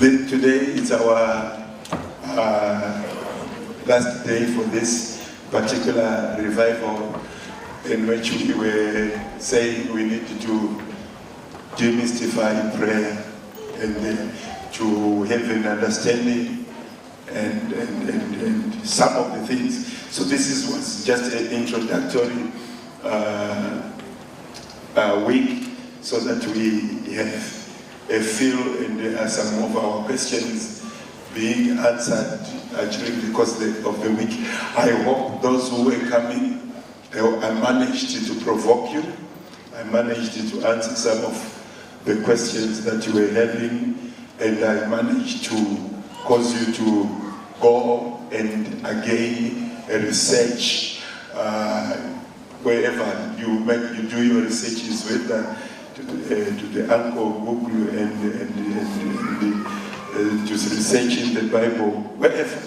Today is our last day for this particular revival, in which we were saying we need to demystify prayer and to have an understanding and some of the things. So this was just an introductory week, so that we have a feel and some of our questions being answered during the course of the week. I hope those who were coming, I managed to provoke you. I managed to answer some of the questions that you were having, and I managed to cause you to go and again research wherever you do your researches, whether to the Uncle Google and to research in the Bible, wherever.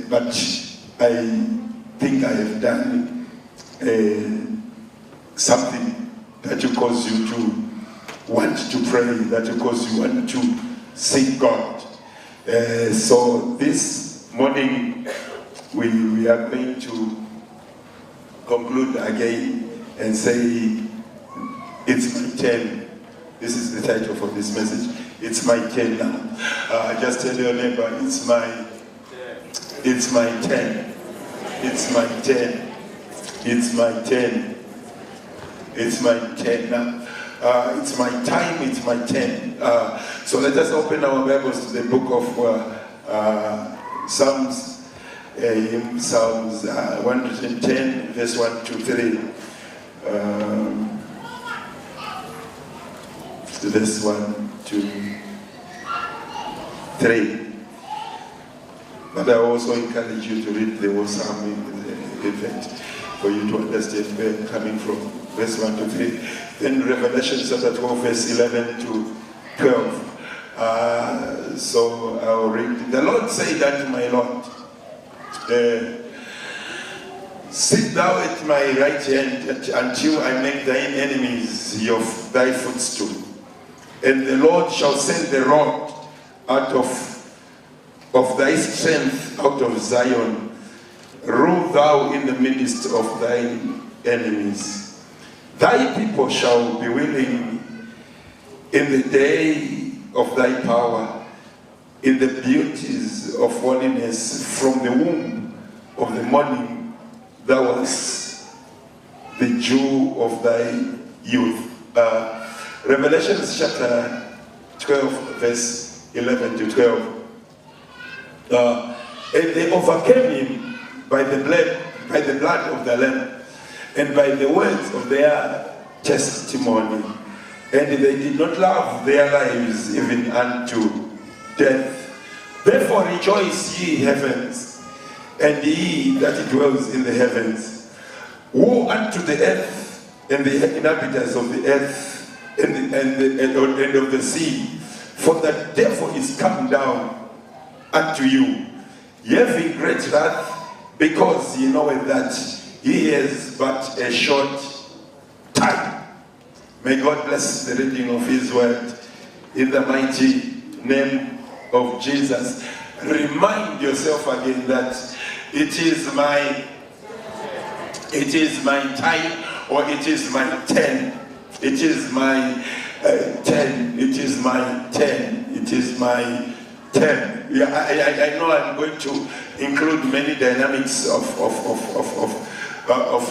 But I think I have done something that will cause you to want to pray, that will cause you want to seek God. So this morning we are going to conclude again and say, it's my turn. This is the title for this message. It's my turn now. Just tell your neighbor, it's my turn. It's my turn. It's my turn. It's my turn now. It's my time, it's my turn. So let us open our Bibles to the book of Psalms. Psalms 110, verse 1 to 3. Verse 1 to 3. But I also encourage you to read the whole psalm in the event for you to understand where I'm coming from. Verse 1 to 3. Then Revelation chapter 12, verse 11 to 12. So I'll read. The Lord said unto my Lord, sit thou at my right hand until I make thine enemies thy footstool. And the Lord shall send the rod out of thy strength out of Zion. Rule thou in the midst of thine enemies. Thy people shall be willing in the day of thy power, in the beauties of holiness. From the womb of the morning thou wast the dew of thy youth. Revelation chapter 12, verse 11 to 12. And they overcame him by the blood of the Lamb, and by the words of their testimony. And they did not love their lives even unto death. Therefore rejoice, ye heavens, and ye that dwells in the heavens. Woe unto the earth and the inhabitants of the earth, and of the sea, for the devil is come down unto you, having great wrath, because he knoweth that he is but a short time. May God bless the reading of his word in the mighty name of Jesus. Remind yourself again that it is my time, or it is my turn. It is my turn. It is my turn. It is my turn. Yeah, I know I'm going to include many dynamics of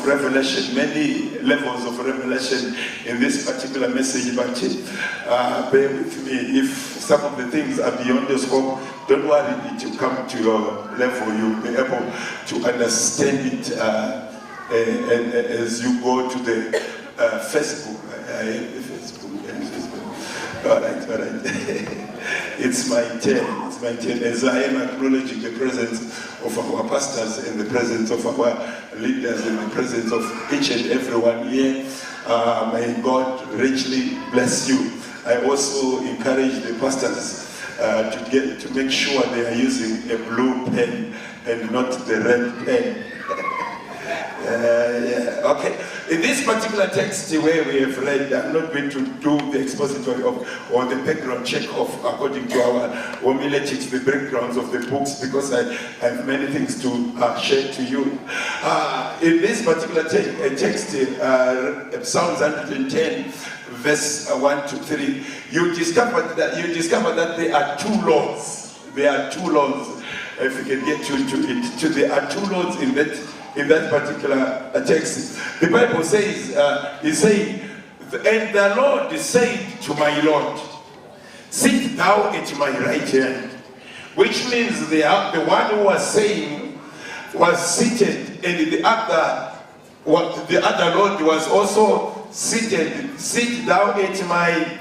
revelation, many levels of revelation in this particular message, but bear with me. If some of the things are beyond your scope, don't worry, it will come to your level. You'll be able to understand it as you go to the Facebook. All right. It's my turn. It's my turn. As I am acknowledging the presence of our pastors and the presence of our leaders and the presence of each and everyone here, may God richly bless you. I also encourage the pastors to make sure they are using a blue pen and not the red pen. Okay. In this particular text where we have read, I'm not going to do the expository or the background check of, according to our homiletics, the backgrounds of the books, because I have many things to share to you. In this particular text, Psalms 110, verse 1 to 3, you discover that there are two laws. There are two laws. If you can get to it, there are two laws in that particular text. The Bible says, he's saying, and the Lord said to my Lord, sit thou at my right hand. Which means the one who was saying was seated, and the other Lord was also seated. Sit thou at my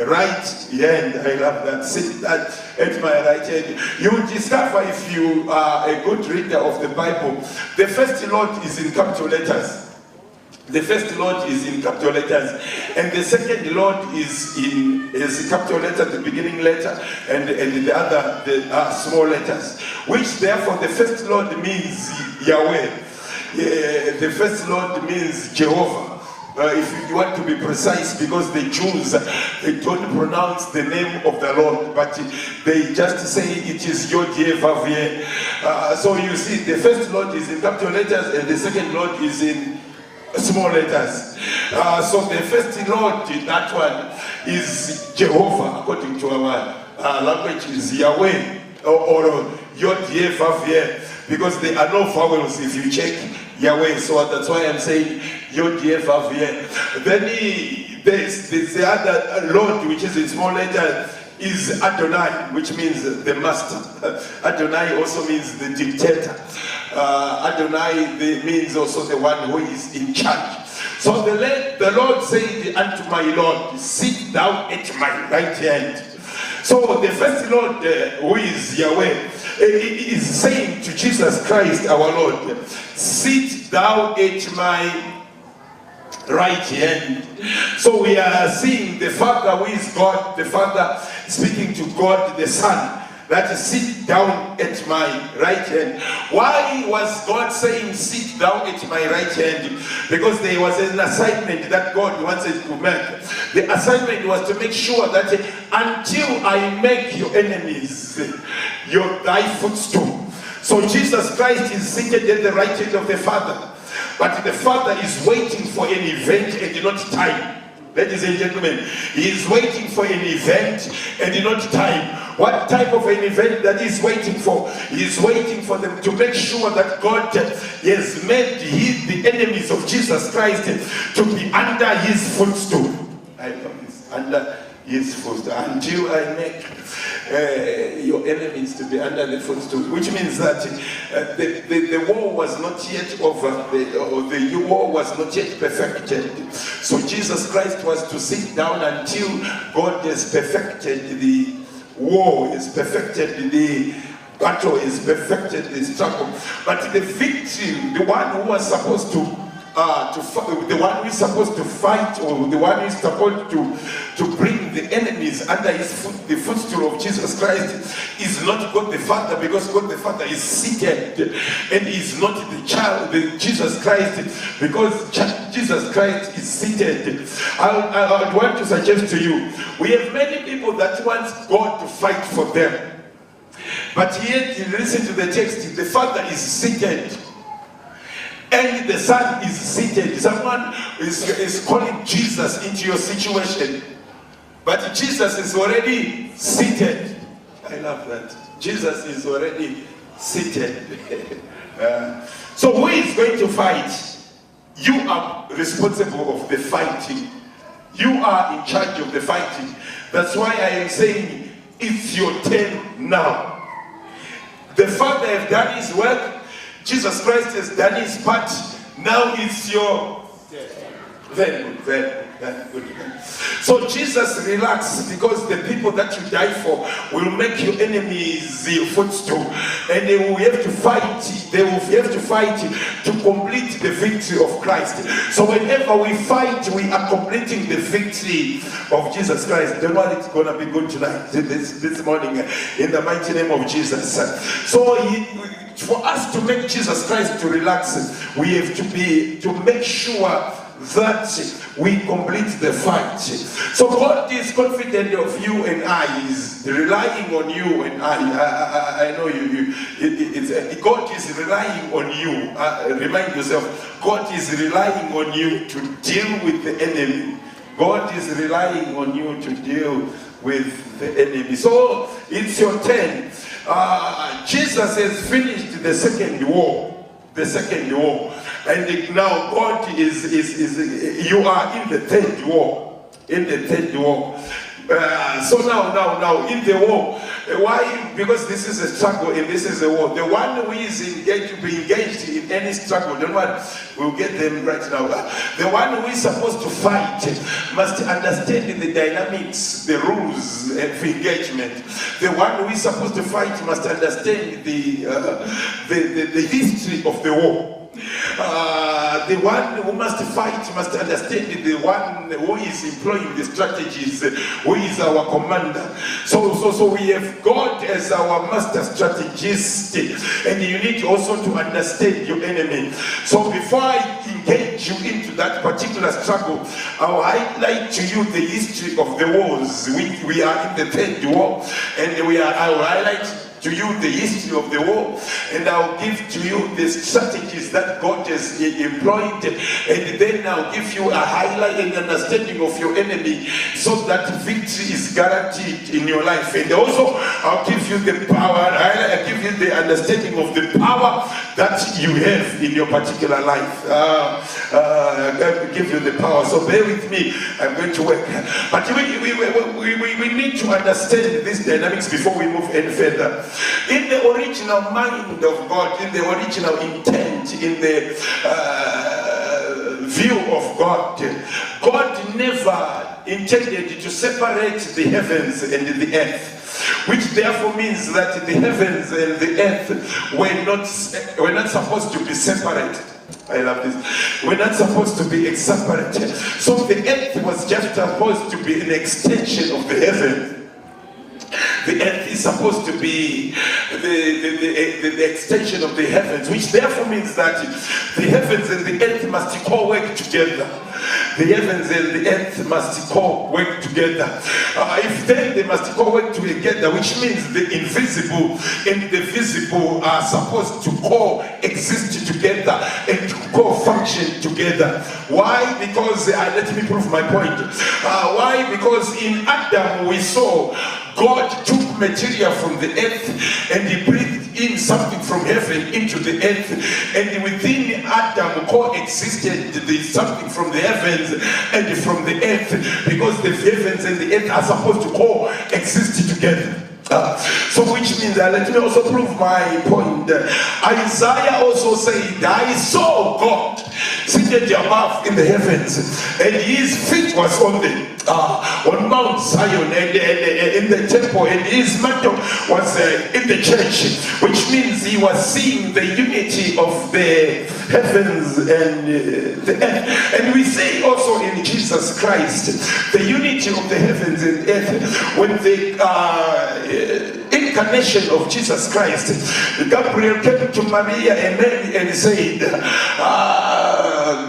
right hand. I love that. Sit that at my right hand. You will discover, if you are a good reader of the Bible, the first Lord is in capital letters. The first Lord is in capital letters, and the second Lord is capital letter, the beginning letter, and the other small letters. Which therefore the first Lord means Yahweh. The first Lord means Jehovah. If you want to be precise, because the Jews, they don't pronounce the name of the Lord, but they just say it is Yod-Yeh-Vav-Yeh. So you see, the first Lord is in capital letters, and the second Lord is in small letters. So the first Lord, that one, is Jehovah, according to our language, is Yahweh, or Yod-Yeh-Vav-Yeh, because there are no vowels if you check Yahweh. So that's why I'm saying Yod-Yeh-Vav-Yeh. Then there's the other Lord, which is in small letter, is Adonai, which means the master. Adonai also means the dictator. Adonai means also the one who is in charge. So the Lord said unto my Lord, sit thou at my right hand. So the first Lord, who is Yahweh, is saying to Jesus Christ our Lord, sit thou at my right hand. So we are seeing the Father, who is God, the Father speaking to God the Son, that is, sit down at my right hand. Why was God saying sit down at my right hand? Because there was an assignment that God wanted to make. The assignment was to make sure that until I make your enemies thy footstool. So Jesus Christ is seated at the right hand of the Father, but the Father is waiting for an event and not time. Ladies and gentlemen, he is waiting for an event and not time. What type of an event that he's waiting for? He is waiting for them to make sure that God has made the enemies of Jesus Christ to be under his footstool. I promise, under his footstool, until I make your enemies to be under the footstool. Which means that the war was not yet over, the war was not yet perfected. So Jesus Christ was to sit down until God has perfected the war, has perfected the battle, has perfected the struggle. But the victim, the one who was supposed to the one who is supposed to fight, or the one who is supposed to bring the enemies under the footstool of Jesus Christ, is not God the Father, because God the Father is seated, and is not the child, Jesus Christ, because Jesus Christ is seated. I would want to suggest to you, we have many people that want God to fight for them, but yet, listen to the text, the Father is seated, and the Son is seated. Someone is calling Jesus into your situation, but Jesus is already seated. I love that. Jesus is already seated. So who is going to fight? You are responsible of the fighting. You are in charge of the fighting. That's why I am saying it's your turn now. The Father has done his work. Jesus Christ has done his part. Now it's your very good, very good. So Jesus, relax, because the people that you die for will make your enemies your footstool. and they will have to fight. They will have to fight to complete the victory of Christ. So whenever we fight, we are completing the victory of Jesus Christ. Don't worry, it's gonna be good tonight, this morning, in the mighty name of Jesus. So for us to make Jesus Christ to relax, we have to make sure that we complete the fight. So God is confident of you and I. He's relying on you and I know God is relying on you. Remind yourself, God is relying on you to deal with the enemy. God is relying on you to deal with the enemy. So it's your turn. Jesus has finished the second war. And now God you are in the third war. So now in the war, why? Because this is a struggle and this is a war. The one who is engaged to be engaged in any struggle, don't worry, we'll get them right now. The one who is supposed to fight must understand the dynamics, the rules of engagement. The one who is supposed to fight must understand the history of the war. The one who must fight must understand the one who is employing the strategies, who is our commander. So we have God as our master strategist, and you need also to understand your enemy. So before I engage you into that particular struggle, I'll highlight to you the history of the wars. We are in the third war, and I will highlight to you the history of the war, and I'll give to you the strategies that God has employed, and then I'll give you a highlight and understanding of your enemy, so that victory is guaranteed in your life. And also I'll give you the power, I'll give you the understanding of the power that you have in your particular life. I'll give you the power. So bear with me, I'm going to work. But we need to understand these dynamics before we move any further. In the original mind of God, in the original intent, in the view of God, God never intended to separate the heavens and the earth, which therefore means that the heavens and the earth were not supposed to be separated. I love this. We're not supposed to be separated. So the earth was just supposed to be an extension of the heaven. The earth is supposed to be the extension of the heavens, which therefore means that the heavens and the earth must co-work together. The heavens and the earth must co-work together. If then they must co-work together, which means the invisible and the visible are supposed to co-exist together and co-function together. Why? Because, let me prove my point. Why? Because in Adam we saw God took material from the earth and he breathed in something from heaven into the earth, and within Adam coexisted something from the heavens and from the earth, because the heavens and the earth are supposed to coexist together. So which means that, let me also prove my point. Isaiah also said, I saw God seated above in the heavens, and his feet was on Mount Zion and in the temple, and his mantle was in the church, which means he was seeing the unity of the heavens and the earth. And we say also in Jesus Christ the unity of the heavens and earth. When the incarnation of Jesus Christ, Gabriel came to Maria and Mary and said,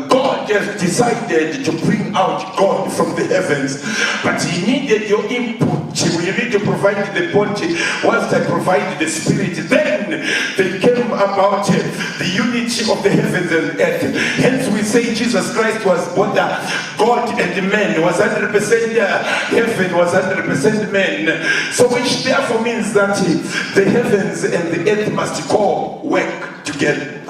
God has decided to bring out God from the heavens, but he needed your input. You need to provide the body whilst I provide the spirit. Then they came about the unity of the heavens and earth. Hence we say Jesus Christ was both God and man, was 100% heaven, was 100% man. So which therefore means that the heavens and the earth must co-work together.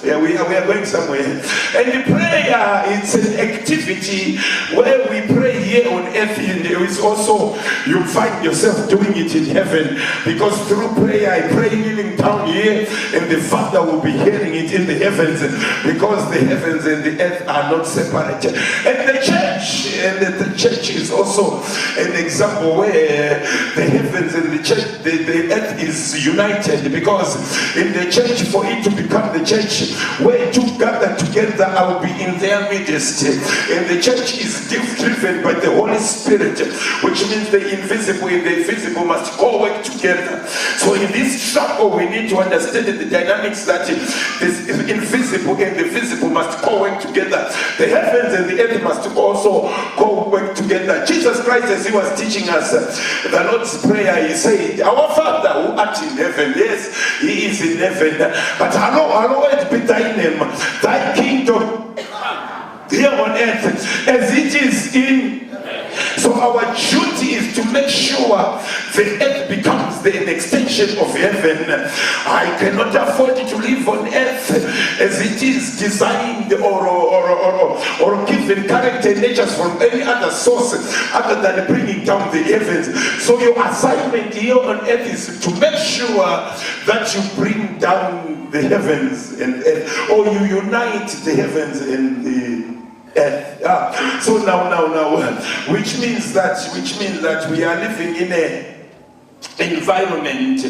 Yeah, we are going somewhere. And the prayer, it's an activity where we pray here on earth, and there is also, you find yourself doing it in heaven, because through prayer, I pray kneeling down here, and the Father will be hearing it in the heavens, because the heavens and the earth are not separate. And the church is also an example where the heavens and the church, the earth is united, because in the church, for it to become the church where two gather together, I will be in their midst. And the church is driven by the Holy Spirit, which means the invisible and the visible must all work together. So in this struggle, we need to understand the dynamics that this invisible and the visible must all work together. The heavens and the earth must also go work together. Jesus Christ, as he was teaching us the Lord's Prayer, he said, "Our Father who art in heaven," yes, he is in heaven, "but hallowed be thy name, thy kingdom here on earth as it is in." So our duty is to make sure the earth becomes an extension of heaven. I cannot afford to live on earth as it is designed or given character and natures from any other source other than bringing down the heavens. So your assignment here on earth is to make sure that you bring down the heavens and earth, or you unite the heavens and the earth. So now, which means that we are living in a environment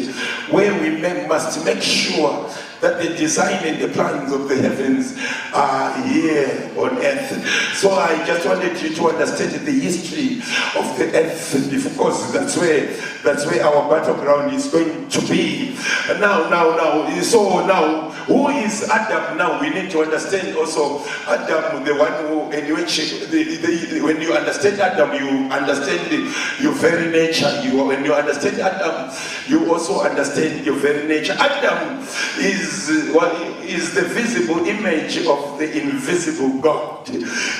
where we must make sure that the design and the plans of the heavens are here on earth. So I just wanted you to understand the history of the earth, because that's where our battleground is going to be. Now, so now, who is Adam? Now we need to understand also Adam, the one who, in which when you understand Adam, you understand your very nature. When you understand Adam, you also understand your very nature. Adam is the visible image of the invisible God.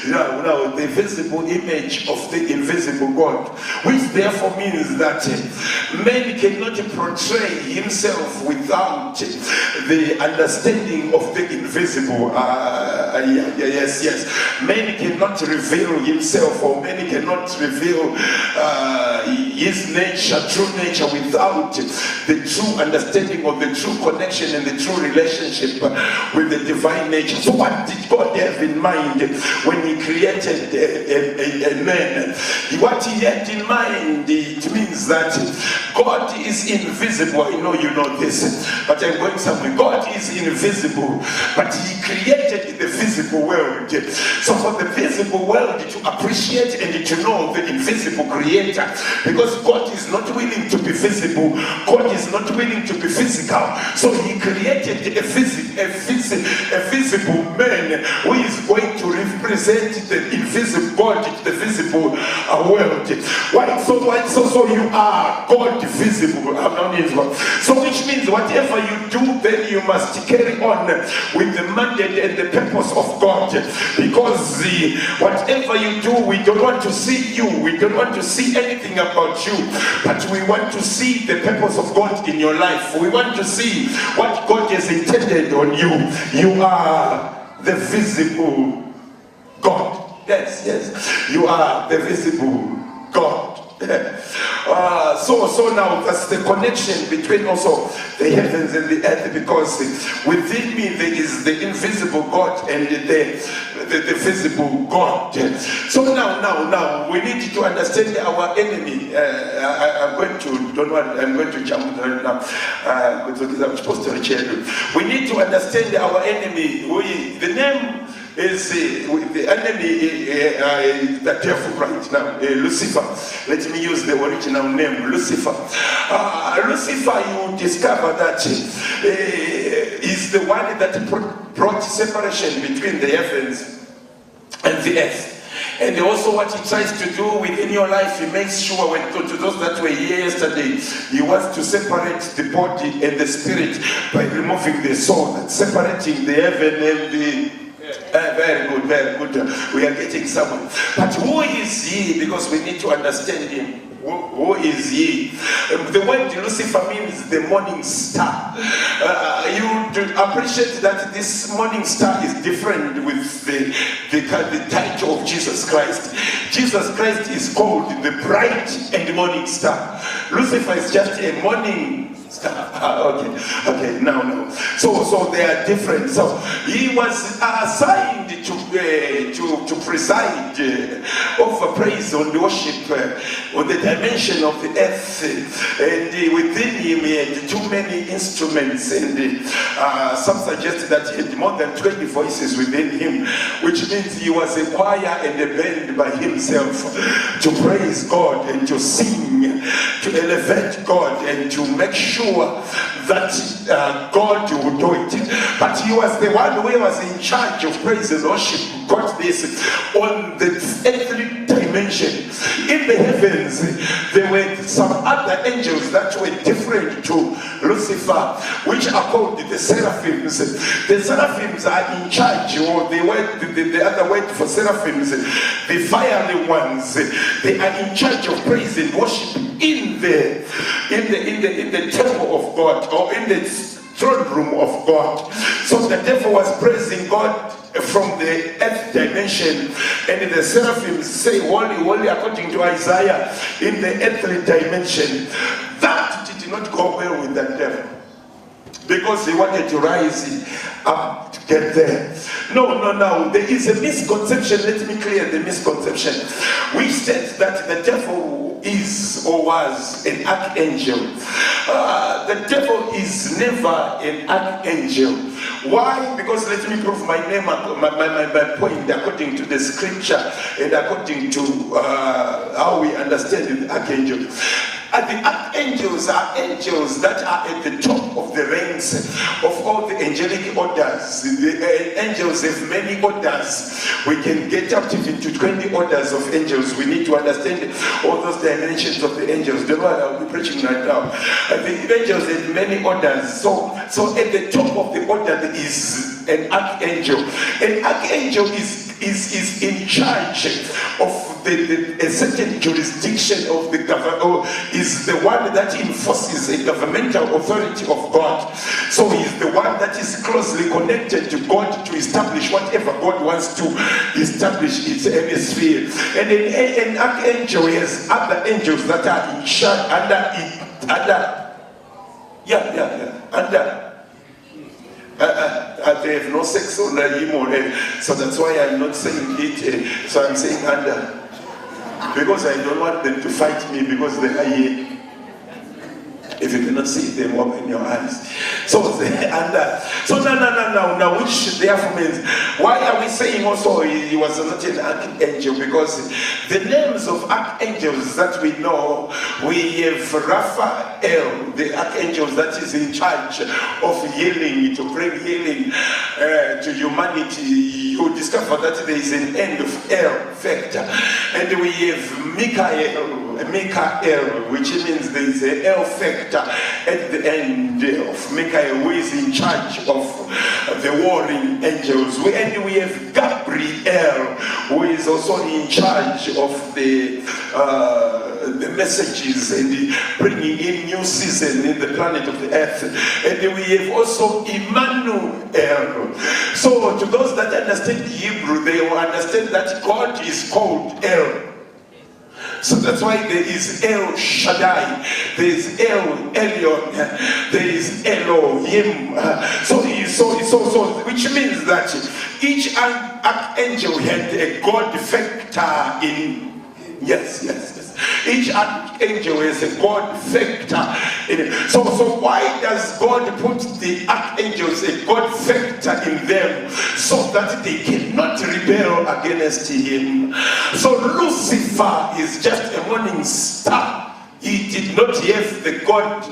Now the visible image of the invisible God, which therefore means that man cannot portray himself without the understanding of the invisible. Yes. Man cannot reveal himself, or man cannot reveal his nature, true nature, without the true understanding of the true connection and the true relationship with the divine nature. So what did God have in mind when he created a man? What he had in mind, it means that God is invisible. I know you know this, but I'm going somewhere. God is invisible, but he created the visible world. So for the visible world to appreciate and to know the invisible creator, because God is not willing to be visible, God is not willing to be physical, so he created a visible man who is going to represent the invisible God, the visible world. Why? So you are God visible. So which means whatever you do, then you must carry on with the mandate and the purpose of God, because whatever you do, we don't want to see you, we don't want to see anything about you, but we want to see the purpose of God in your life. We want to see what God has intended on you. You are the visible God. Yes, you are the visible God. So now that's the connection between also the heavens and the earth, because within me there is the invisible God and the visible God. So now we need to understand our enemy. I'm going to jump right now because I'm supposed to reach you. We need to understand our enemy. The name is the enemy, the devil right now, Lucifer. Let me use the original name, Lucifer. Lucifer, you discover that is the one that brought separation between the heavens and the earth. And also what he tries to do within your life, he makes sure, when to those that were here yesterday, he wants to separate the body and the spirit by removing the soul, separating the heaven and the very good. We are getting someone. But who is he? Because we need to understand him. Who is he? The word Lucifer means the morning star. you do appreciate that this morning star is different with the title of Jesus Christ. Jesus Christ is called the bright and morning star. Lucifer is just a morning star. Okay, no. So they are different. So he was assigned to preside over praise on the worship on the dimension of the earth, and within him he had too many instruments, and some suggest that he had more than 20 voices within him, which means he was a choir and a band by himself to praise God and to sing, to elevate God and to make sure that God would do it. But he was the one who was in charge of praise and worship. Got this on the earthly dimension. In the heavens, there were some other angels that were different to Lucifer, which are called the seraphims. The seraphims are in charge, or the other word for seraphims, the fiery ones. They are in charge of praise and worship in the temple of God, or in the throne room of God. So the devil was praising God from the earth dimension, and the seraphims say holy, holy, according to Isaiah, in the earthly dimension. That did not go well with the devil, because he wanted to rise up to get there. No, there is a misconception. Let me clear the misconception. We said that the devil is or was an archangel. The devil is never an archangel. Why? Because let me prove my point according to the scripture and according to how we understand the archangel. The archangels are angels that are at the top of the ranks of all the angelic orders. The angels have many orders. We can get up even to 20 orders of angels. We need to understand all those dimensions of the angels. The Lord, I'll be preaching right now. The angels have many orders. So at the top of the order there is an archangel. An archangel is in charge of a certain jurisdiction of the government, or is the one that enforces a governmental authority of God. So he's the one that is closely connected to God to establish whatever God wants to establish its hemisphere. And an archangel has other angels that are in charge they have no sex under him, so that's why I'm not saying it. So I'm saying under, because I don't want them to fight me because they are here. If you cannot see them, open your eyes. So under. So now, which therefore means, why are we saying also he was not an archangel? Because the names of archangels that we know, we have Raphael, the archangel that is in charge of healing, to bring healing to humanity. You discover that there is an end of El factor. And we have Michael, which means there is an El factor at the end of Michael, who is in charge of the warring angels. And we have Gabriel, who is also in charge of the messages and bringing in new season in the planet of the earth. And we have also Emmanuel. So to those that understand Hebrew, they will understand that God is called El. So that's why there is El Shaddai, there is El Elyon, there is Elohim. So which means that each archangel had a God factor in. Yes. Each archangel is a God factor in it. So why does God put the archangels a God factor in them, so that they cannot rebel against him? So Lucifer is just a morning star. He did not have the God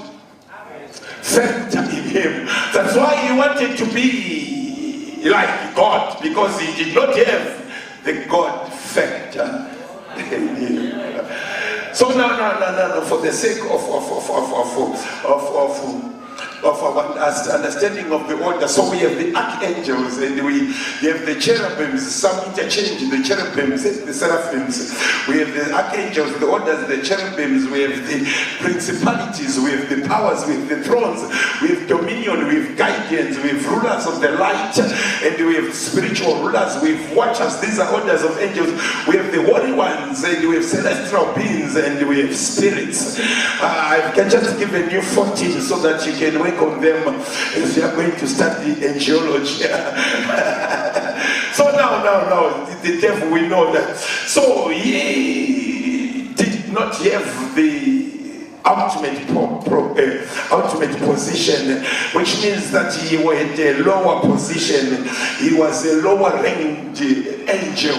factor in him. That's why he wanted to be like God, because he did not have the God factor in him. So no, for the sake of our understanding of the order, so we have the archangels and we have the cherubims. Some interchange the cherubims and the seraphims. We have the archangels, the orders, the cherubims. We have the principalities, we have the powers, we have the thrones, we have dominion. dominion, we have guardians, we have rulers of the light, and we have spiritual rulers, we have watchers. These are orders of angels. We have the holy ones, and we have celestial beings, and we have spirits. I can just give a new 14 so that you can work on them if you are going to study angelology. So now, the devil, we know that. So he did not have the ultimate position, which means that he had a lower position. He was a lower ranked angel,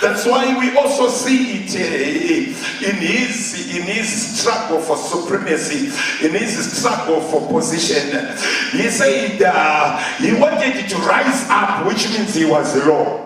That's why we also see it in his struggle for supremacy, in his struggle for position. He said he wanted to rise up, which means he was low.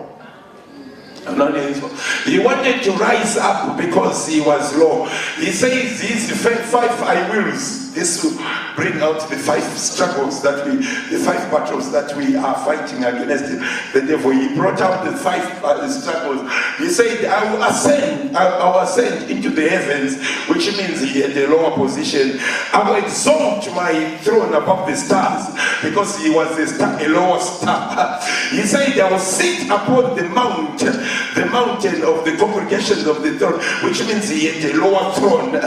He wanted to rise up because he was low. He says these 5 I wills. This will bring out the 5 struggles that the 5 battles that we are fighting against the devil. He brought out the 5 struggles. He said, I will ascend into the heavens, which means he had a lower position. I will exalt my throne above the stars, because he was a lower star. He said, I will sit upon the mountain of the congregations of the throne, which means he had a lower throne.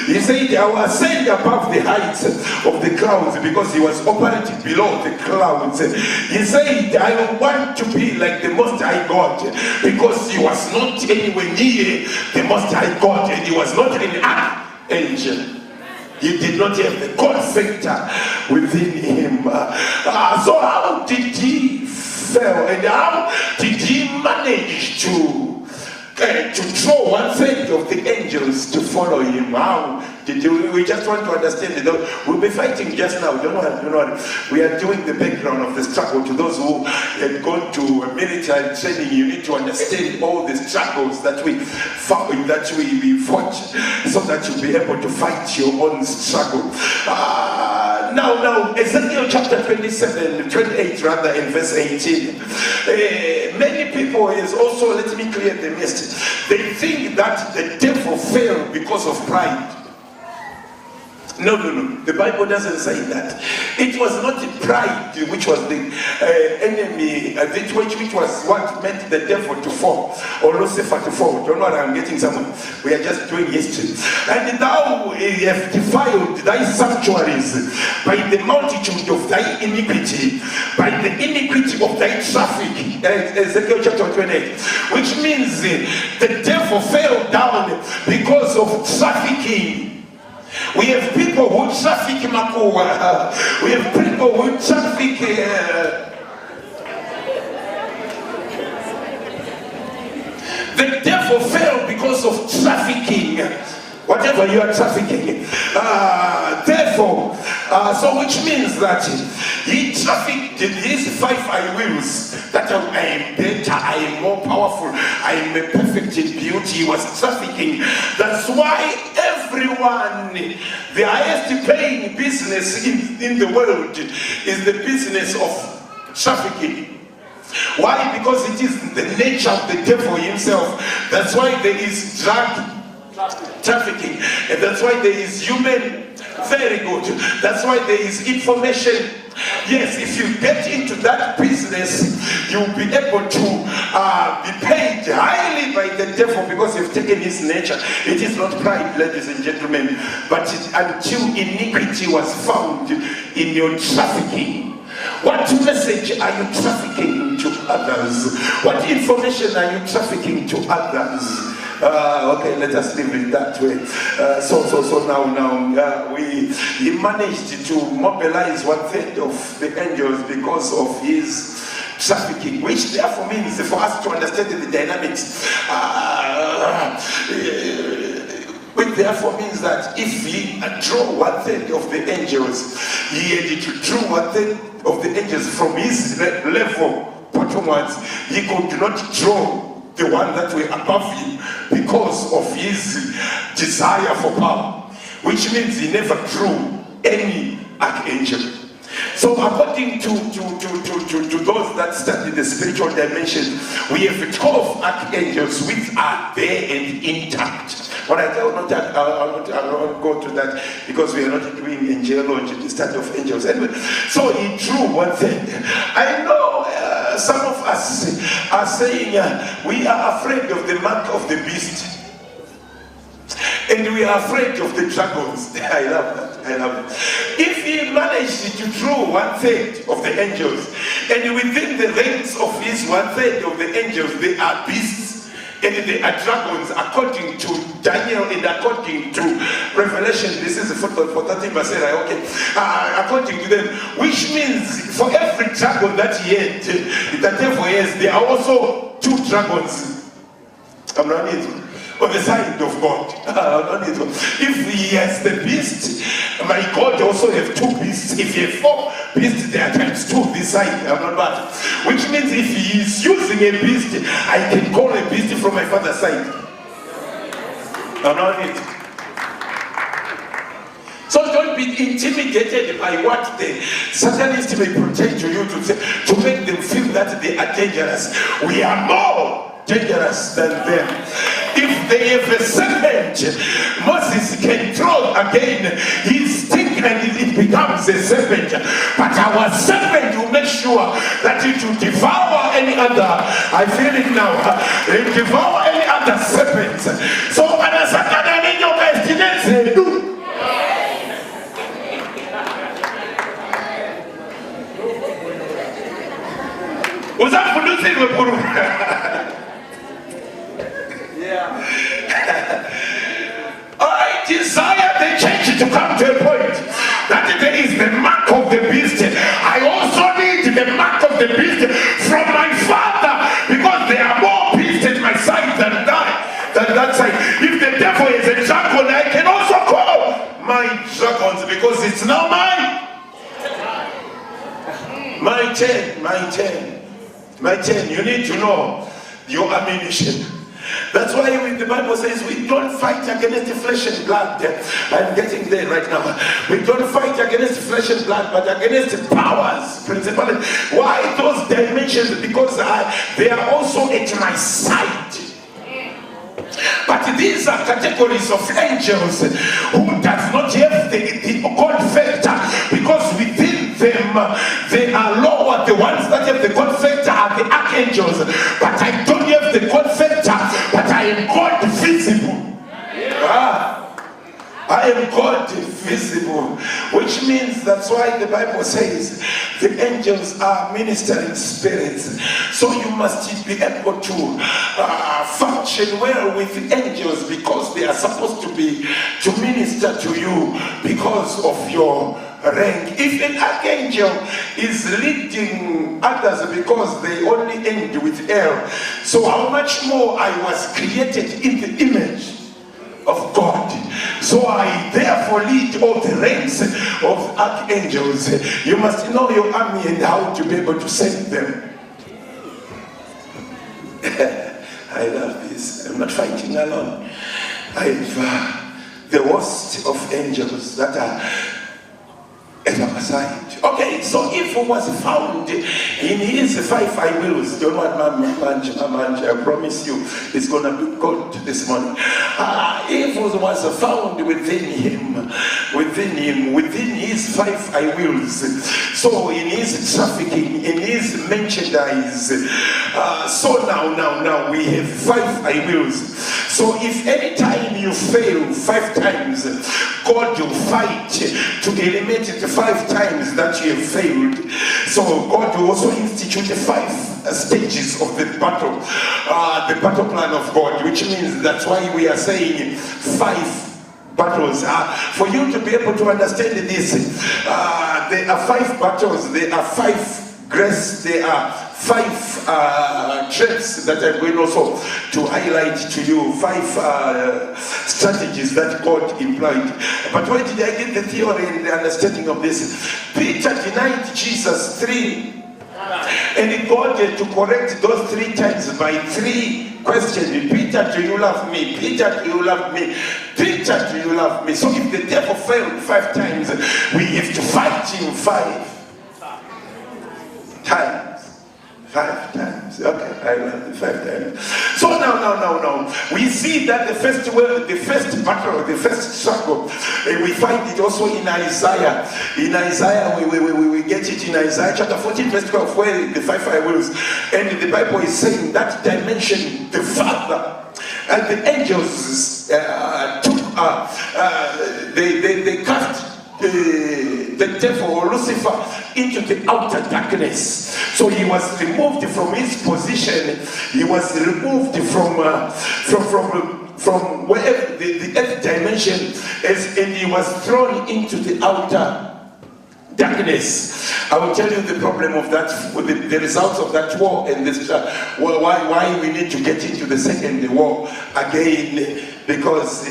He said, I will ascend above the heights of the clouds, because he was operating below the clouds. He said, I want to be like the Most High God, because he was not anywhere near the Most High God, and he was not an archangel. He did not have the God factor within him. So how did he fail, and how did he manage to draw 1/3 of the angels to follow him? How did we just want to understand it? We'll be fighting just now. Don't worry. We are doing the background of the struggle. To those who had gone to military training, you need to understand all the struggles that we fought, so that you'll be able to fight your own struggle. Now, Ezekiel chapter 28 rather, in verse 18. Many people is also, let me clear the message. They think that the devil failed because of pride. No. The Bible doesn't say that. It was not pride which was the enemy, which was what meant the devil to fall, or Lucifer to fall. Don't know what I'm getting somewhere. We are just doing history. And thou have defiled thy sanctuaries by the multitude of thy iniquity, by the iniquity of thy traffic. Ezekiel chapter 28. Which means the devil fell down because of trafficking. We have people who traffic Makua. We have people who traffic the devil fell because of trafficking. Whatever you are trafficking. Therefore, so which means that he trafficked his 5 I wills, that I am better, I am more powerful, I am a perfect in beauty. He was trafficking. That's why everyone, the highest paying business in the world is the business of trafficking. Why? Because it is the nature of the devil himself. That's why there is drug trafficking, and that's why there is human. Very good. That's why there is information. Yes, if you get into that business, you'll be able to be paid highly by the devil, because you've taken his nature. It is not pride, ladies and gentlemen, but until iniquity was found in your trafficking. What message are you trafficking to others? What information are you trafficking to others? Okay, let us leave it that way. So now he managed to mobilize 1/3 of the angels because of his trafficking, which therefore means, for us to understand the dynamics, which therefore means that if he drew 1/3 of the angels, he had to draw 1/3 of the angels from his level bottomwards. He could not draw the one that were above him because of his desire for power, which means he never drew any archangel. So according to those that study the spiritual dimension, we have 12 archangels which are there and intact. When I tell not that, I won't go to that because we are not doing angelology, the study of angels. Anyway, so he drew one thing. I know some of us are saying we are afraid of the mark of the beast. And we are afraid of the dragons. I love that. I love it. If he managed to draw 1/3 of the angels, and within the ranks of his 1/3 of the angels, they are beasts and they are dragons, according to Daniel and according to Revelation. This is for 13 verse 8. Okay, according to them, which means for every dragon that he had, the devil has, there are also 2 dragons. I'm not into on the side of God. If he has the beast, my God also have 2 beasts. If he has 4 beasts, there are times 2 this side. I'm not bad. Which means if he is using a beast, I can call a beast from my father's side. I'm not it. So don't be intimidated by what the Satanists may portray to you to make them feel that they are dangerous. We are more dangerous than them. If they have a serpent, Moses can throw again his stick and it becomes a serpent. But our serpent will make sure that it will devour any other. I feel it now. It will devour any other serpent. So when a Satan in your destiny do. I desire the church to come to a point that there is the mark of the beast. I also need the mark of the beast from my father, because there are more beasts at my side than that side. If the devil is a dragon, I can also call my dragons, because it's now mine. My turn. You need to know your ammunition. That's why the Bible says we don't fight against flesh and blood. I'm getting there right now. We don't fight against flesh and blood, but against powers, principalities. Why those dimensions? Because they are also at my side. But these are categories of angels who does not have the God factor, because within them they are lower. The ones that have the God factor are the archangels, but I don't have the God factor, but I am God visible. I am God visible, which means that's why the Bible says the angels are ministering spirits. So you must be able to function well with angels, because they are supposed to minister to you because of your rank. If an archangel is leading others because they only end with L, so how much more I was created in the image of God. So I therefore lead all the ranks of archangels. You must know your army and how to be able to send them. I love this. I'm not fighting alone. I have the host of angels that are at our side. Okay, so if it was found in his 5 I wills, don't want my manch, I promise you it's gonna be good this morning. If it was found within his 5 I wills, so in his trafficking, in his merchandise, so now we have 5 I wills. So if any time you fail 5 times, God will fight to eliminate the 5 times that you have failed. So God will also institute 5 stages of the battle plan of God, which means that's why we are saying 5 battles. For you to be able to understand this, there are 5 battles, there are 5 grace, there are 5 traps that I'm going also to highlight to you, 5 strategies that God employed. But where did I get the theory and the understanding of this? Peter denied Jesus 3, and God had to correct those 3 times by 3 questions. Peter, do you love me? Peter, do you love me? Peter, do you love me? So if the devil failed 5 times, we have to fight him 5 times. 5 times. times. Okay, I learned it 5 times. So now, we see that the first battle, the first struggle, we find it also in Isaiah. In Isaiah, we get it in Isaiah chapter 14, verse 12, where the five wheels, and the Bible is saying that dimension, the Father and the angels they cast the devil or Lucifer into the outer darkness. So he was removed from his position. He was removed from wherever the earth dimension is, and he was thrown into the outer darkness. I will tell you the problem of that, the results of that war, and this why we need to get into the second war again, because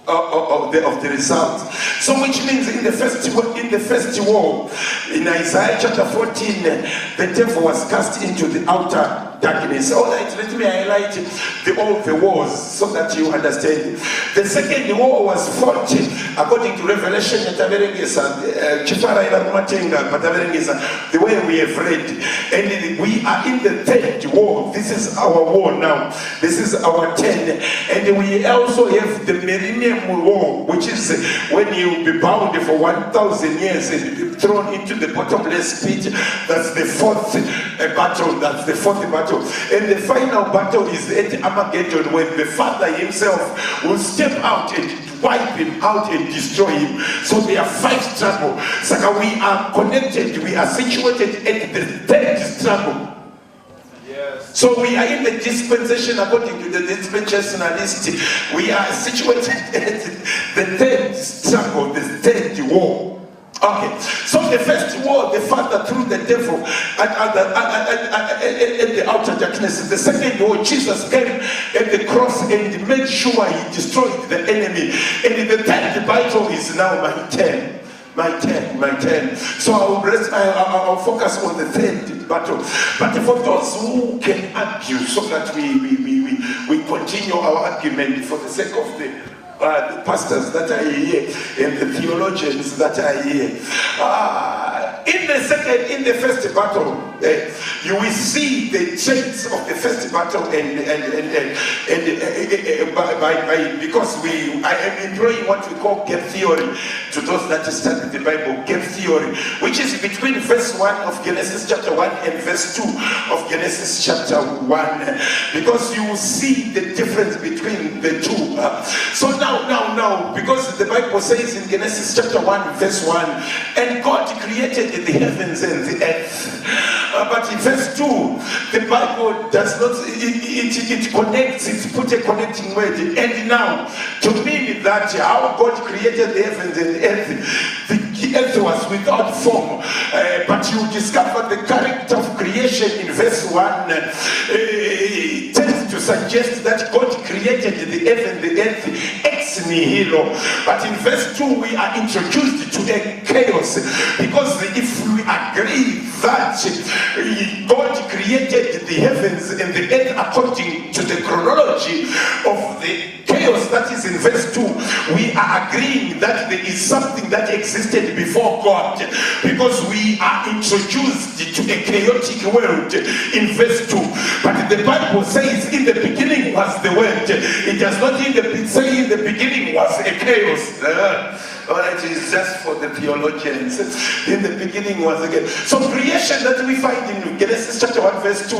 of the result. So which means in the first war, in Isaiah chapter 14, the devil was cast into the outer darkness. All right, let me highlight all the wars so that you understand. The second war was fought according to Revelation, the way we have read, and we are in the third war. This is our war now. This is our 10, and we also have the millennium war, which is when you be bound for 1,000 years and be thrown into the bottomless pit. That's the fourth battle. That's the fourth battle. And the final battle is at Armageddon, when the Father himself will step out and wipe him out and destroy him. So there are 5 struggles. So we are connected, we are situated at the third struggle. So we are in the dispensation according to the dispensationalist. We are situated at the third struggle, the third war. Okay, so the first war, the Father threw the devil at the outer darkness. The second war, Jesus came at the cross and made sure he destroyed the enemy. And the third battle is now my turn. My turn. So I'll focus on the third battle. But for those who can argue, so that we continue our argument for the sake of the pastors that are here and the theologians that are here. In the first battle, you will see the traits of the first battle, because I am employing what we call gap theory to those that study the Bible. Gap theory, which is between verse 1 of Genesis chapter 1 and verse 2 of Genesis chapter 1, because you will see the difference between the two. So now, because the Bible says in Genesis chapter 1 verse 1, and God created the heavens and the earth. But in verse 2, the Bible does not, it connects, it put a connecting word. And now, to mean that how God created the heavens and the earth was without form. But you discover the character of creation in verse 1 tends to suggest that God created the heaven and the earth ex nihilo. But in verse 2, we are introduced to a chaos, because if we agree that God created the heavens and the earth according to the chronology of the chaos that is in verse 2, we are agreeing that there is something that existed before God, because we are introduced to a chaotic world in verse 2. But the Bible says in the beginning was the word. It does not say in the beginning was a chaos. Alright, it's just for the theologians. In the beginning was again. So creation that we find in Genesis chapter 1 verse 2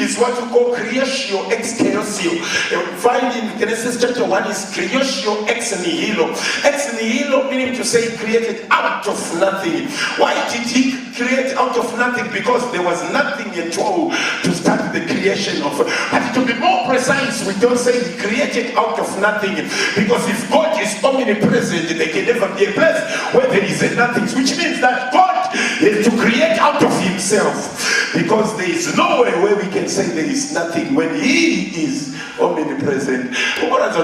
is what we call creatio ex chaosio. We find in Genesis chapter 1 is creatio ex nihilo. Ex nihilo meaning to say created out of nothing. Why did he create out of nothing? Because there was nothing at all to start the creation of. But to be more precise, we don't say he created out of nothing, because if God is omnipresent, there can never be a place where there is a nothing, which means that God is to create out of himself, because there is no way where we can say there is nothing when he is omnipresent. No, let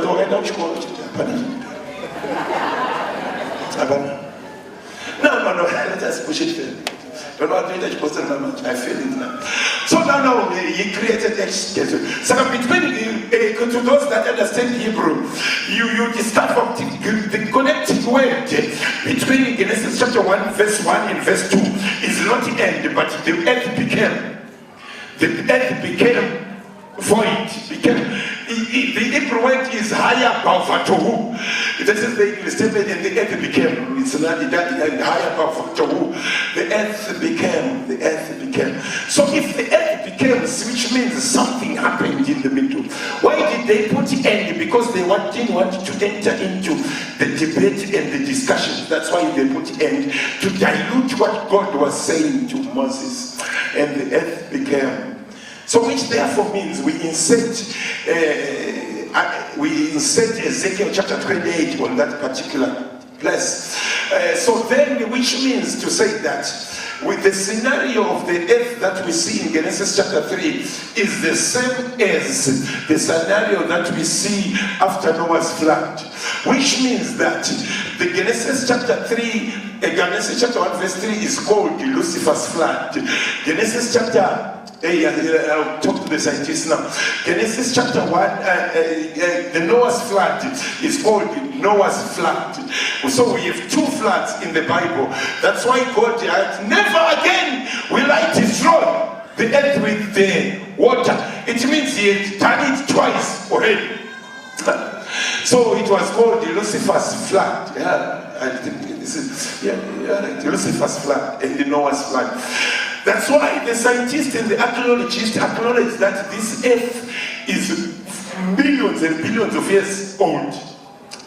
us push it further. I feel it now. So now he created excuse. So between to those that understand Hebrew, you discover the connecting word between Genesis chapter 1 verse 1 and verse 2 is not the end, but the earth became. the earth became void, the Hebrew word is higher bavatohu. This is the English statement, and the earth became. It's not higher bavatohu. The earth became. So if the earth became, which means something happened in the middle. Why did they put end? Because they didn't want to enter into the debate and the discussion. That's why they put end, to dilute what God was saying to Moses. And the earth became. So which therefore means we insert Ezekiel chapter 28 on that particular place. So then, which means to say that with the scenario of the earth that we see in Genesis chapter 3 is the same as the scenario that we see after Noah's flood. Which means that the Genesis chapter 3, Genesis chapter 1 verse 3 is called Lucifer's flood. Genesis chapter I'll talk to the scientists now. Genesis chapter 1, the Noah's flood is called Noah's flood. So we have two floods in the Bible. That's why God had, never again will I destroy the earth with the water. It means he had done it twice already. So it was called Lucifer's flood. I think this is Lucifer's flood and the Noah's flood. That's why the scientists and the archaeologists acknowledge that this earth is millions and billions of years old.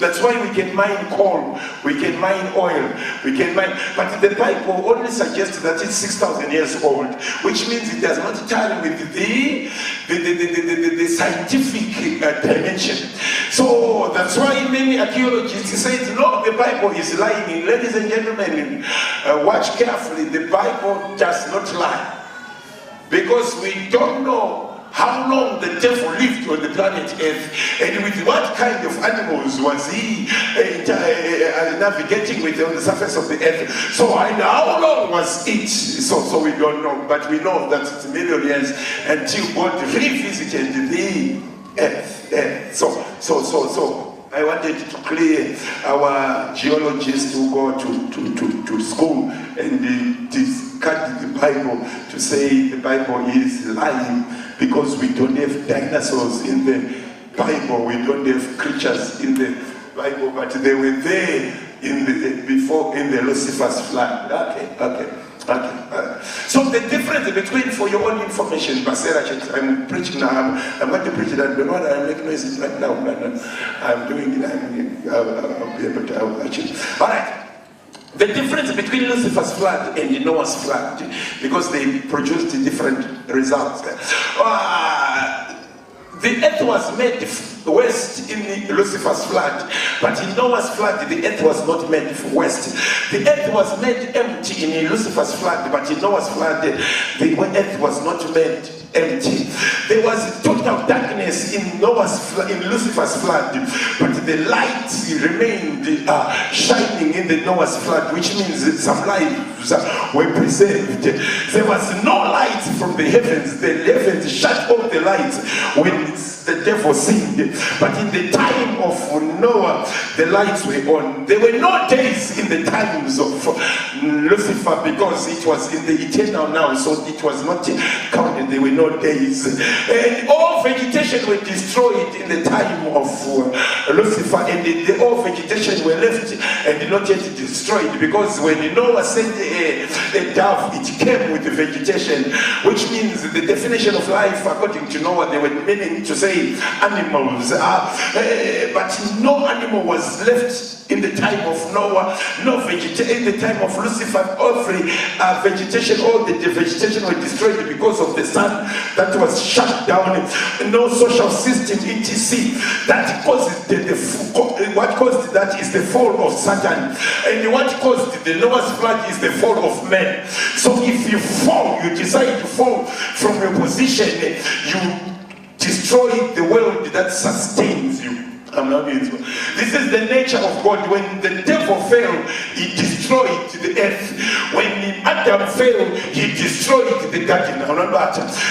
That's why we can mine coal, we can mine oil, we can mine, but the Bible only suggests that it's 6,000 years old, which means it does not tally with the scientific dimension. So that's why many archaeologists say, no, the Bible is lying. Ladies and gentlemen, watch carefully, the Bible does not lie. Because we don't know how long the devil lived on the planet Earth, and with what kind of animals was he navigating with on the surface of the earth. So how long was it? So we don't know, but we know that it's a million years until God revisited the earth. So I wanted to clear our geologists who go to school and discard the Bible to say the Bible is lying, because we don't have dinosaurs in the Bible, we don't have creatures in the Bible, but they were there in the Lucifer's flood. Okay. So the difference between, for your own information, Basera, I'm preaching now, I'm going to preach it, I don't know what I'm making noises right now. I'm doing it, I'll be able to watch it. All right. The difference between Lucifer's flood and Noah's flood, because they produced different results. The earth was made west in Lucifer's flood, but in Noah's flood, the earth was not made west. The earth was made empty in Lucifer's flood, but in Noah's flood, the earth was not made empty. There was total darkness in Lucifer's flood, but the light remained shining in the Noah's flood, which means that some lives were preserved. There was no light from the heavens. The heavens shut off the lights when the devil sinned. But in the time of Noah, the lights were on. There were no days in the times of Lucifer, because it was in the eternal now, so it was not counted. There were no days. And all vegetation were destroyed in the time of Lucifer, and all vegetation were left and not yet destroyed, because when Noah sent a dove, it came with the vegetation, which means the definition of life according to Noah, they were meaning to say animals, but no animal was left in the time of Noah, no vegetation. In the time of Lucifer, every vegetation, all the vegetation was destroyed because of the sun that was shut down, no social system, etc. That caused what caused that is the fall of Satan, and what caused the Noah's flood is the fall of man. So if you fall, you decide to fall from your position, you destroy the world that sustains you. This is the nature of God. When the devil fell, he destroyed the earth. When Adam fell, he destroyed the garden.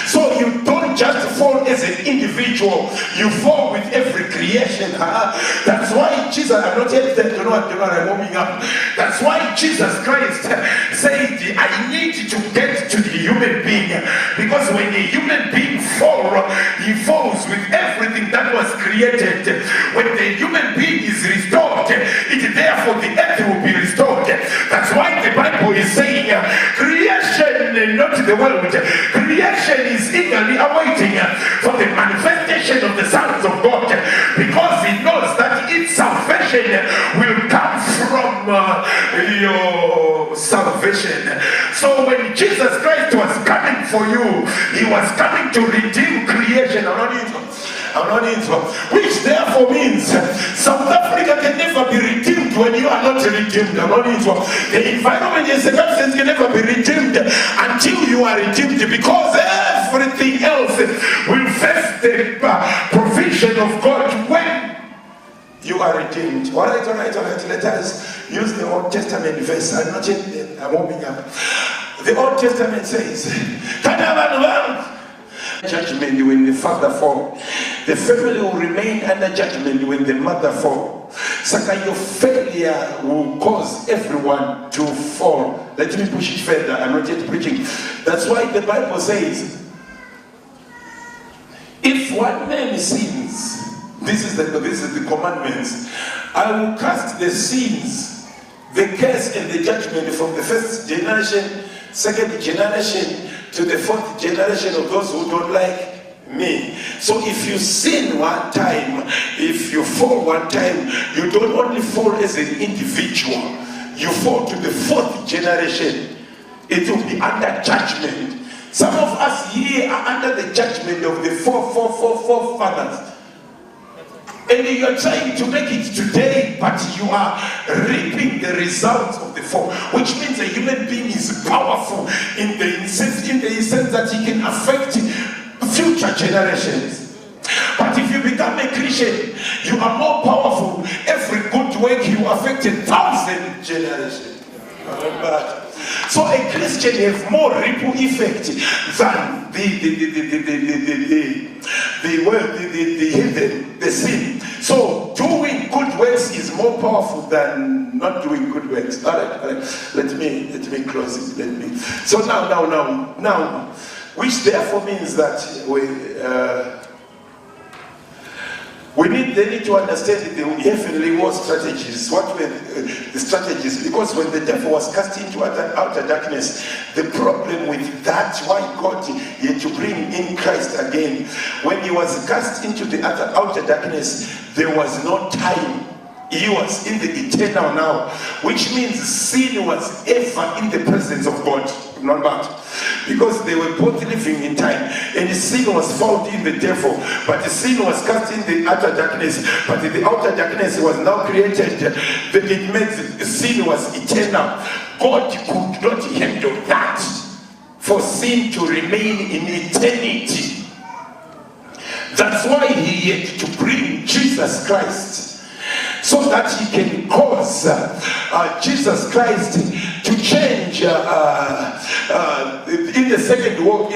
So you don't just fall as an individual, you fall with every creation. That's why Jesus, I'm not yet there, I'm warming up. That's why Jesus Christ said, I need to get to the human human being. Because when a human being falls, he falls with everything that was created. When the human being is restored, therefore the earth will be restored. That's why the Bible is saying, creation, not the world, creation is eagerly awaiting for the manifestation of the sons of God, because it knows that its salvation will come from your salvation. So when Jesus Christ was coming for you, he was coming to redeem creation. Which therefore means South Africa can never be redeemed when you are not redeemed. The environment and circumstances can never be redeemed until you are redeemed, because everything else will face the provision of God when you are redeemed. All right. Let us use the Old Testament verse. I'm warming up. The Old Testament says, judgment when the father fall, the family will remain under judgment when the mother fall. Saka, your failure will cause everyone to fall. Let me push it further. I'm not yet preaching. That's why the Bible says, if one man sins, this is the commandments, I will cast the sins, the curse and the judgment from the first generation, second generation, to the fourth generation of those who don't like me. So if you sin one time, if you fall one time, you don't only fall as an individual, you fall to the fourth generation. It will be under judgment. Some of us here are under the judgment of the four fathers. And you are trying to make it today, but you are reaping the results of the fall. Which means a human being is powerful in the sense that he can affect future generations. But if you become a Christian, you are more powerful. Every good work you affect 1,000 generations. So a Christian has more ripple effect than the heathen, the sin. So doing good works is more powerful than not doing good works. All right. Let me close it. So now, which therefore means that we need to understand the heavenly war strategies. What were the strategies? Because when the devil was cast into outer darkness, the problem with that, why God had to bring in Christ again, when he was cast into the outer darkness, there was no time. He was in the eternal now, which means sin was ever in the presence of God. Not bad. Because they were both living in time, and sin was found in the devil, but the sin was cast in the outer darkness, but the outer darkness was now created. It meant sin was eternal. God could not handle that, for sin to remain in eternity. That's why he had to bring Jesus Christ, so that he can cause Jesus Christ to change in the second war.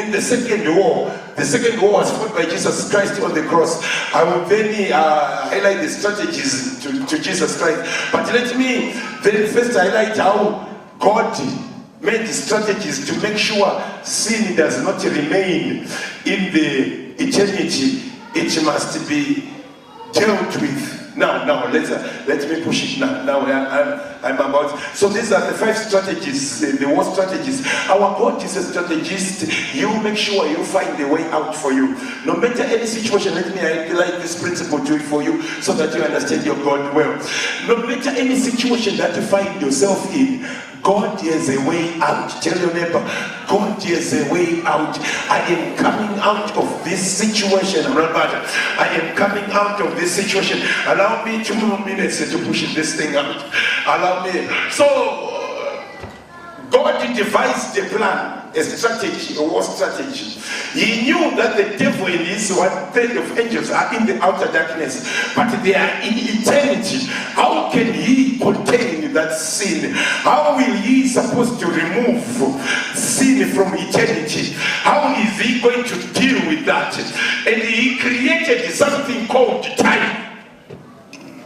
The second war was fought by Jesus Christ on the cross. I will then highlight the strategies to Jesus Christ. But let me then first highlight how God made the strategies to make sure sin does not remain in the eternity. It must be dealt with. Now, let me push it now. Now I'm about. So these are the 5 strategies, the war strategies. Our God is a strategist. You make sure you find the way out for you. No matter any situation, let me highlight this principle to it for you, so that you understand your God well. No matter any situation that you find yourself in, God has a way out. Tell your neighbor, God has a way out. I am coming out of this situation. I'm not bad. I am coming out of this situation. Allow me 2 more minutes to push this thing out. Allow me. So, God devised a plan, a strategy, a war strategy. He knew that the devil and his 1/3 of angels are in the outer darkness, but they are in eternity. How can he contain that sin? How will he supposed to remove sin from eternity? How is he going to deal with that? And he created something called time.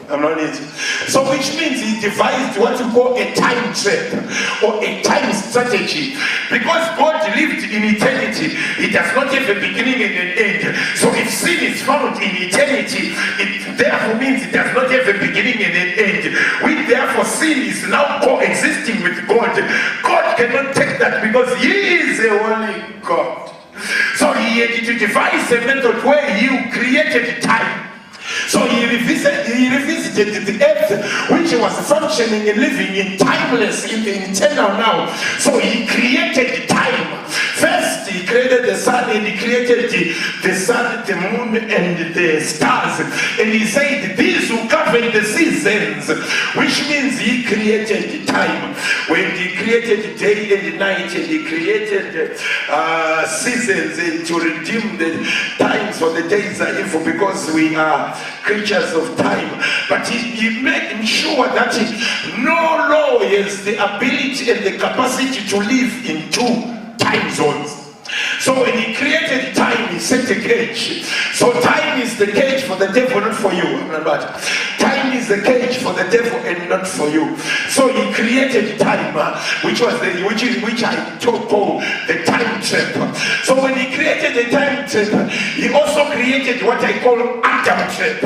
I'm not it. So which means he devised what you call a time trap or a time strategy. Because God lived in eternity, it does not have a beginning and an end. So if sin is found in eternity, it therefore means it does not have a beginning and an end. Which therefore sin is now coexisting with God. God cannot take that because He is a holy God. So He had to devise a method where He created time. So he revisited the earth, which was functioning and living in timeless, in the eternal now. So he created time. First he created the sun, and he created the sun, the moon, and the stars. And he said these will govern the seasons, which means he created time. When he created day and night, and he created seasons, and to redeem the times, for the days are evil, because we are creatures of time. But he made sure that no law has the ability and the capacity to live in two time zones. So when he created time, he set a cage. So time is the cage for the devil, not for you. Time is the cage for the devil and not for you. So he created time, which I call the time trap. So when he created the time trap, he also created what I call Adam trap.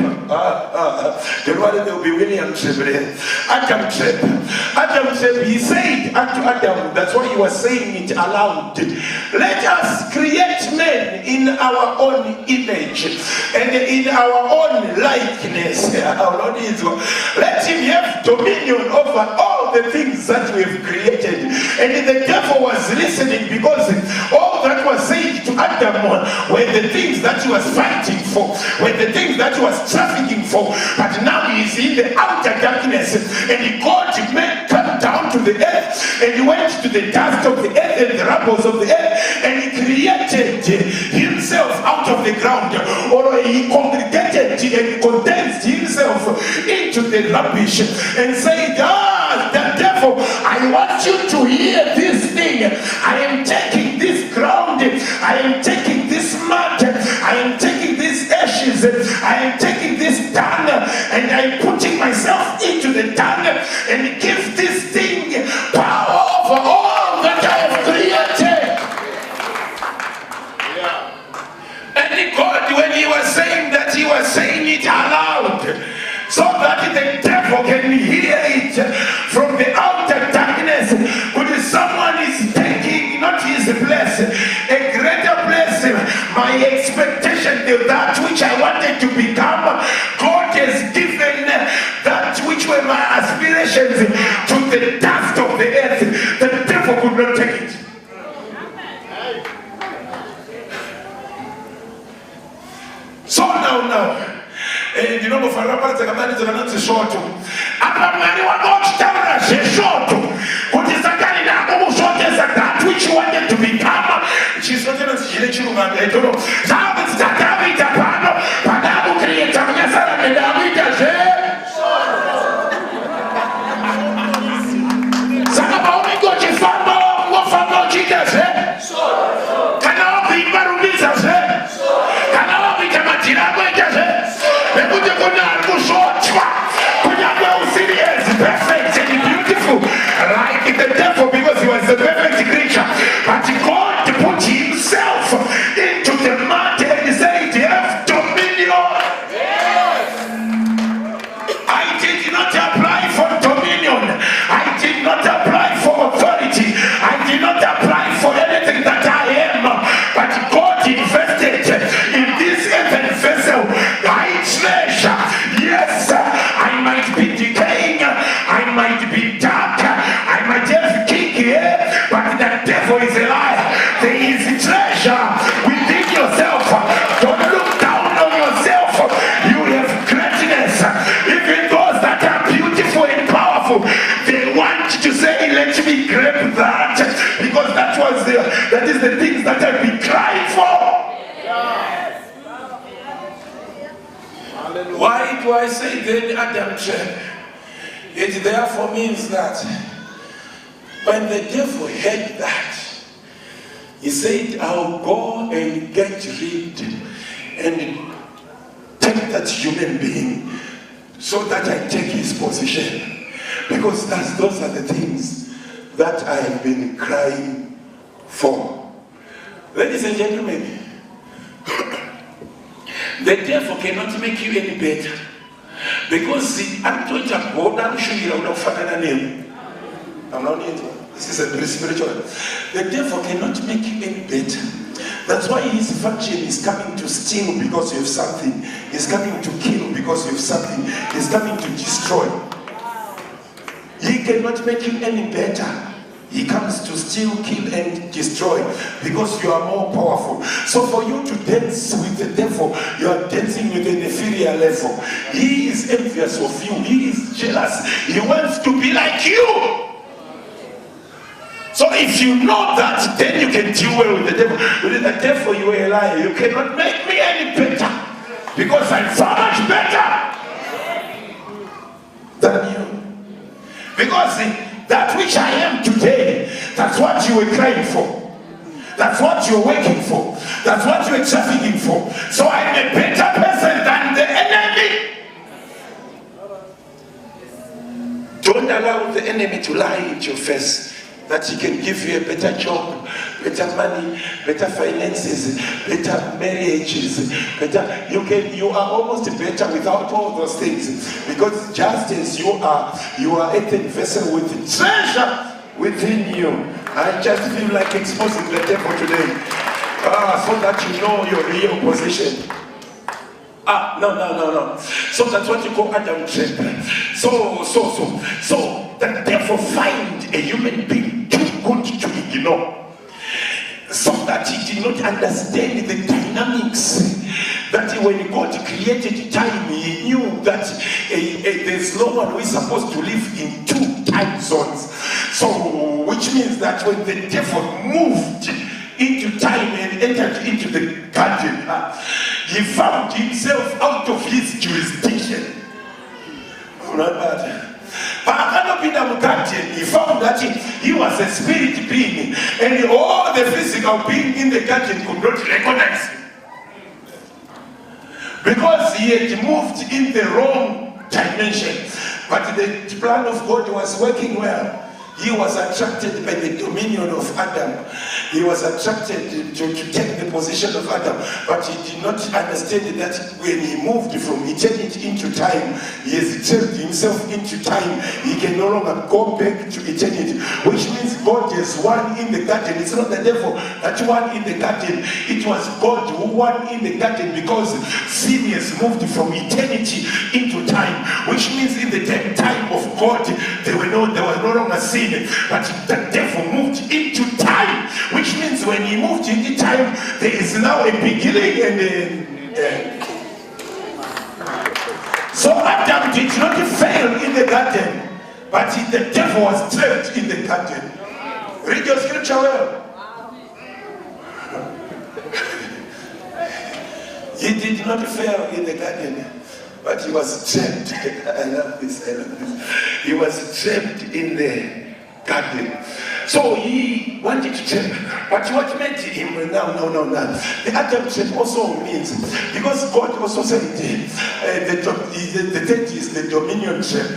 The one that will be William trap. Adam trap. Adam trap. He said unto Adam, that's why he was saying it aloud. Let us create men in our own image and in our own likeness. Let him have dominion over all the things that we have created. And the devil was listening, because all that was said to Adam were the things that he was fighting for, were the things that he was trafficking for. But now he is in the outer darkness, and he called men come down to the earth, and he went to the dust of the earth and the rubble of the earth, and he created himself out of the ground, or he congregated and condensed himself into the rubbish, and said, the devil, I want you to hear this thing. I am taking this ground, I am taking this mud, I am taking these ashes, I am taking this dung, and I am putting myself into the dung, and give this thing power over all that I have created. And God, when he was saying that, he was saying it aloud, so that the devil can hear it from the outer darkness. But someone is taking not his place, a greater place, my expectation, that which I wanted to become, God has given that which were my aspirations to the dust of the earth. The devil could not take it. So now, and you know, for Rabbits, I'm short. Apamani wa not tara short. What is that kind of short as that which you wanted to become? She's not even children. I don't know. Sabbath that David Apano, Padabu create a Yasara and David. Sakabaumi go to Famo, what Famo Chitas, can all be Marubizas, can all be Tamatira. Perfect and beautiful, like the devil, because he was the perfect creature. But God put himself into the mud and said, have dominion. I did not apply for dominion. I did not apply for authority. I did not apply for anything that I am. But God invested in this earthen vessel. I treasure. Yes, I might be decaying, I might be dark, I might have kink here, but the devil is a liar. There is treasure within yourself. Don't look down on yourself. You have greatness. Even those that are beautiful and powerful, they want to say, let me grab that, because that is the things that I've been crying for. Why do I say then Adam trap? It therefore means that when the devil heard that, he said, I'll go and get rid and take that human being so that I take his position. Because those are the things that I have been crying 4. Ladies and gentlemen, the devil cannot make you any better because the actual border I'm not into it. This is a very spiritual. The devil cannot make you any better. That's why his function is coming to steal because you have something. He's coming to kill because you have something. He's coming to destroy. He cannot make you any better. He comes to steal, kill, and destroy because you are more powerful. So for you to dance with the devil, you are dancing with an inferior level. He is envious of you. He is jealous. He wants to be like you. So if you know that, then you can deal well with the devil. With the devil, you are a liar. You cannot make me any better because I'm so much better than you. Because that which I am today, that's what you were crying for. That's what you're working for. That's what you're trafficking for. So I'm a better person than the enemy. Don't allow the enemy to lie in your face. That he can give you a better job, better money, better finances, better marriages, better. You are almost better without all those things, because just as you are earthen vessel with treasure within you. I just feel like exposing the devil today, so that you know your real position. No. So that's what you call Adam trap. So the devil find a human being too good to ignore, so that he did not understand the dynamics. That when God created time, he knew that there's no one who is supposed to live in 2 time zones. So which means that when the devil moved into time and entered into the garden, he found himself out of his jurisdiction. Not bad. He found that he was a spirit being, and all the physical being in the garden could not recognize him, because he had moved in the wrong dimension. But the plan of God was working well. He was attracted by the dominion of Adam. He was attracted to take the position of Adam. But he did not understand that when he moved from eternity into time, he has turned himself into time. He can no longer go back to eternity. Which means God has won in the garden. It's not the devil that won in the garden. It was God who won in the garden, because sin has moved from eternity into time. Which means in the time of God, there was no longer sin. But the devil moved into time, which means when he moved into time, there is now a beginning and an end. So Adam did not fail in the garden, but the devil was trapped in the garden. Read your scripture well. He did not fail in the garden, but he was trapped. I love this. He was trapped in the garden. So he wanted to trap, but what made him no. The Adam trap also means, because God also said the third is the dominion trap.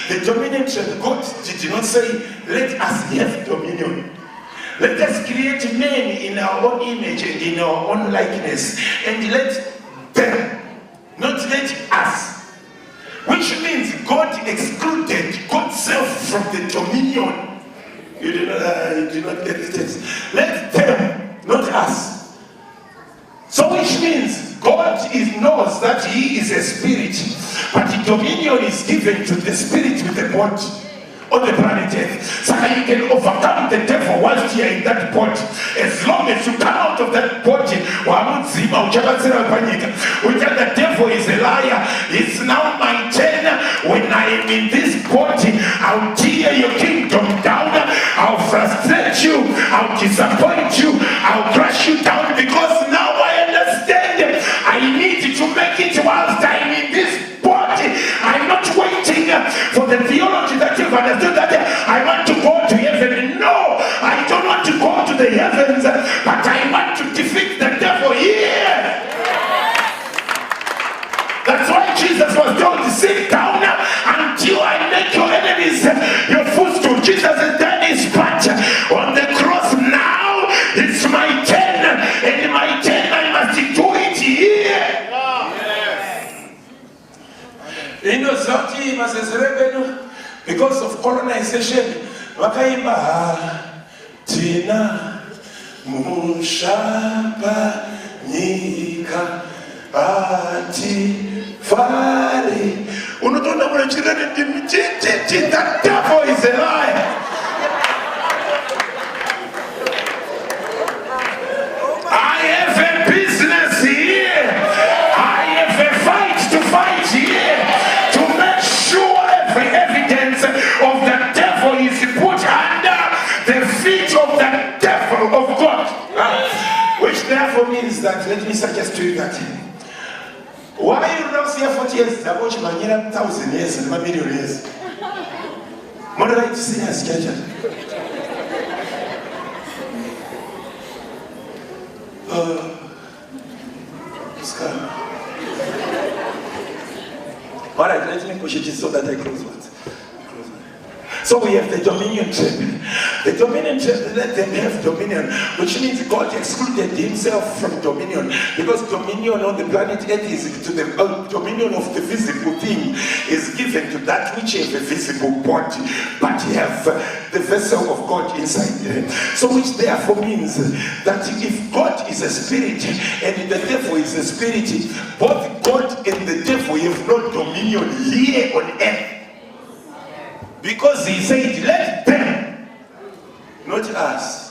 The dominion trap, God did not say, let us have dominion. Let us create men in our own image and in our own likeness, and let them, not let us. Which means God excluded God's self from the dominion. You do not get the text. Let them, not us. So which means God knows that he is a spirit, but the dominion is given to the spirit with the body on the planet Earth. So that you can overcome the devil whilst you are in that body. As long as you come out of that body, the devil is a liar. It's now my turn. When I am in this body, I'll tear your kingdom down. I'll frustrate you. I'll disappoint you. I'll crush you down, because now I understand I need to make it whilst I'm in this body. I'm not waiting for the theology that you've understood, that I want to go to heaven. No, I don't want to go to the heavens, but I want to defeat the devil here. That's why Jesus was told to sit down until I make your enemies your footstool. Jesus has done his part on the cross. Now session vakaimba tina mushapa nyika atifari unotoona kuna chirani chititi that devil is a liar. I have a business here. I have a fight to fight here to make sure every evidence of the devil is put under the feet of the devil of God. Which therefore means that, let me suggest to you that why you don't see 40 years, I watch my 1,000 years and my million years. Moderate sinners, church. All right, let me push it so that I close what? So we have the dominion trap. The dominion trap, let them have dominion, which means God excluded himself from dominion, because dominion on the planet Earth is to the dominion of the physical thing is given to that which has a visible body, but you have the vessel of God inside there. So which therefore means that if God is a spirit and the devil is a spirit, both God and the devil have no dominion here on earth. Because he said, let them, not us.